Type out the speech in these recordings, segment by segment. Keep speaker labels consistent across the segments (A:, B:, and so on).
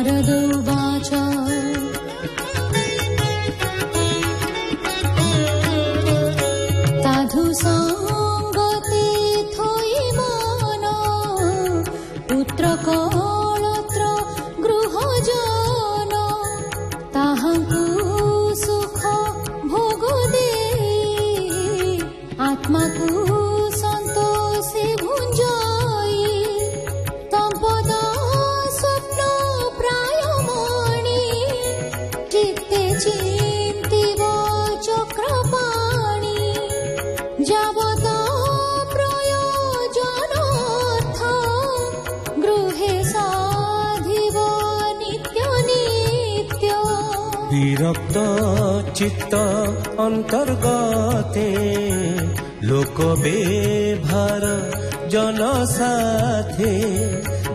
A: नारदो watch साधु संगते थई मन पुत्र कलत्र गृहजन ताहांकु सुख भोग दे आत्मा को संतोषे भुंजाई तंपद स्वप्न प्राय मणि चित्ते चिंतिव चक्रपाणि जावत प्रयोजनार्थ गृहे साधिव नित्य नित्य
B: विरक्त चित्त अंतर्गते लोक बेभार जन साथे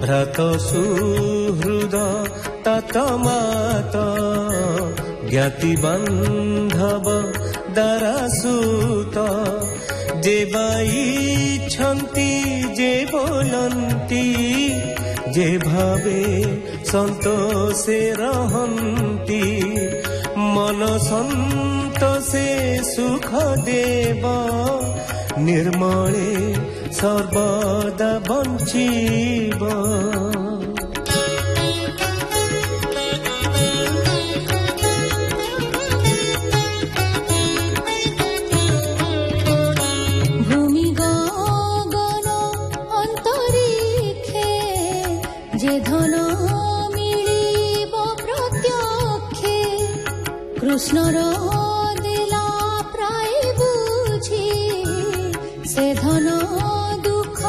B: भ्रात सुहृद तात मात ज्ञाति बांधव दारासुत जे बाइछन्ति जे बोलन्ति जे भावे संतोषे रहन्ति मन संतोषे सुख देव निर्मले सर्वदा बञ्चिब
A: भूमि गगन अंतरिक्षे जे धन मिलिब प्रत्यक्षे कृष्णर दिला प्राय बुझी से धन दुख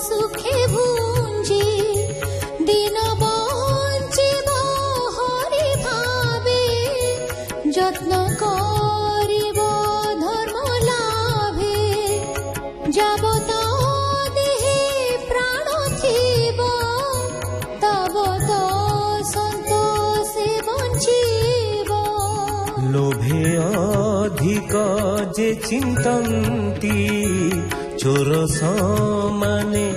A: सुखे भुंजी दिन बंचिब हरि भावे যত্ন করিব ধর্ম লাভে যাবত দেহে প্রাণ থিব তাবত সন্তোষে বঞ্চিব
B: लोभे अधिक जे चिंतन्ति चोर समाने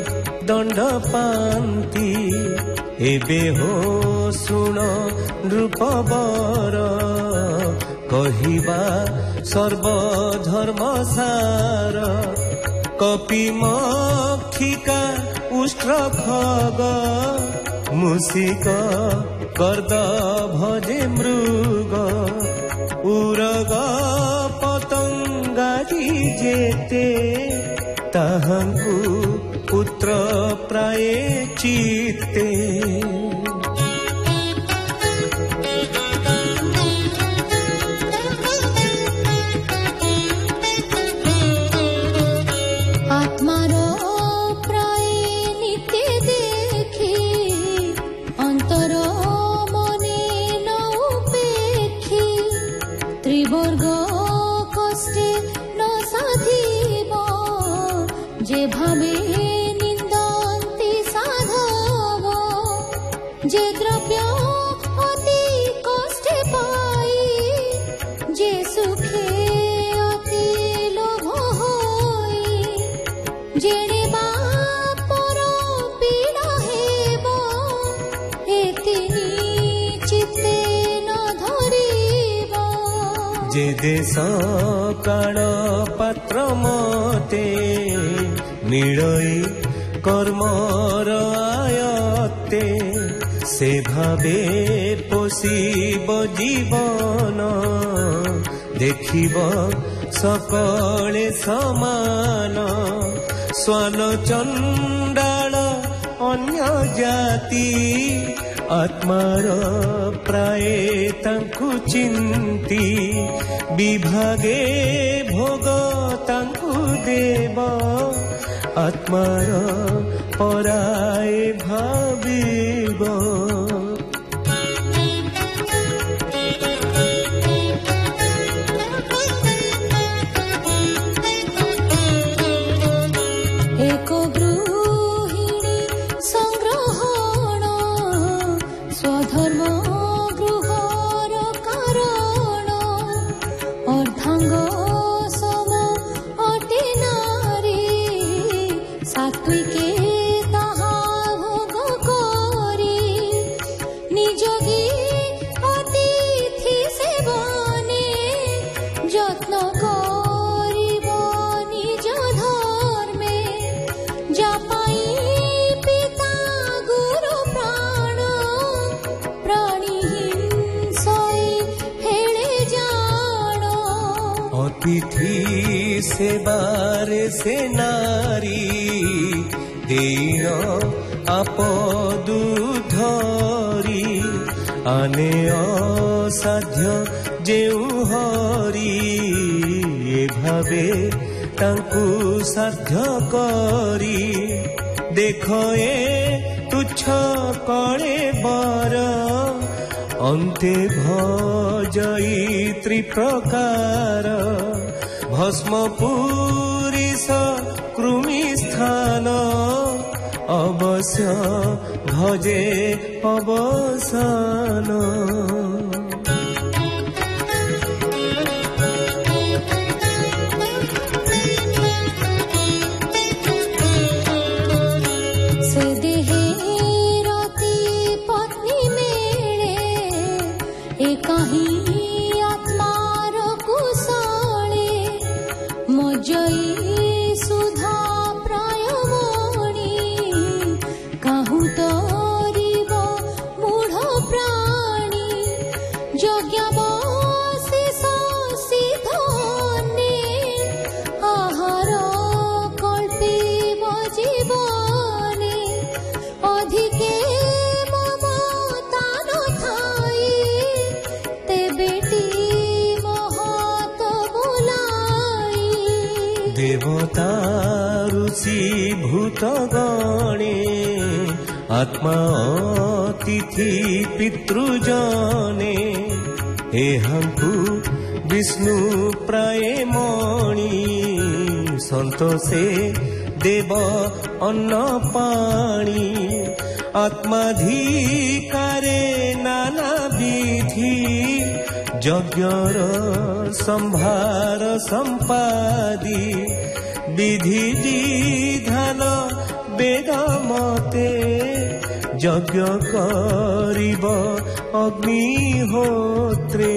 B: दंड पान्ति एबे हो सुन नृपवर कहिबा सर्वधर्म सार कपि मक्षिका उष्ट्र खग मुसिक कर्द भजे मृग उरग पतंगादि जेते ताहांकु पुत्र प्राय चित्ते
A: आत्मार प्राय नित्य देखी अंतर मने न उपेक्षी त्रिवर्ग कष्टे न साधिब जे भावे निंदन्ति साधव जे द्रव्य अति कष्टे पाई जे सुखे अति लोभ होई जेणे बापर पीड़ा हेब एतिनि चित्ते न धरिब
B: जे देश काल पात्र मते मिलई कर्मर आयत्ते से भावे पोषिब जीवन देखिब सकले समान स्वान चंडाल अन्य जाति आत्मार प्राय तांकु चिंती विभागे भोग तांकु देव आत्मार पराय भाविब
A: एक गृहिणी संग्रहण स्वधर्म गृहर कारण अर्धांग सम अटे नारी सात्विके ताहा भोग करी निजगी अतिथि सेवने যত্ন করিব নিজ ধর্মে যাপাই পিতা গুরু প্রাণ প্রাণী হিংসায় হেলে জাণ
B: অতিথি সেবারে সে নারী দীন আপদু ধরি আনে অসাধ্য যেউ হরি এভাবে তাঙ্কু সাধ্য করি দেখ এ তুচ্ছ কଳେ বর ଅନ୍ତେ ଭଜଇ ତ୍ରିପ୍ରକାର ଭସ୍ମ ପୁରୀଶ କୃମି ସ୍ଥାନ ଅବଶ୍ୟ ଭଜେ ଅବସାନ
A: ସେ ଦେହେ ରତି ପତ୍ନୀ ମେଳେ ଏ କାହିଁ ଆତ୍ମାର କୁଶଳେ ମଜଇ ସୁଧା ପ୍ରାୟ ମଣି କାହୁ ତରିବ ମୂଢ଼ ପ୍ରାଣୀ ଯଜ୍ଞାବଶେଷ ସିଦ୍ଧନେ ଆହାର କଳ୍ପିବ ଜୀବନେ ଅଧିକେ মমতা নথাই তেবেটি মহত বুলাই
B: দেবতা ঋষি ভূত গণে আত্মা অতিথি পিতৃজনে এহাঙ্কু বিষ্ণু প্রায় মণি সন্তোষে দেব অন্ন পাণি আত্মাধিকারে নানা বিধি যজ্ঞর সম্ভার সম্পাদি বিধি বিধান বেদ মতে যজ্ঞ করিব অগ্নিহোত্রে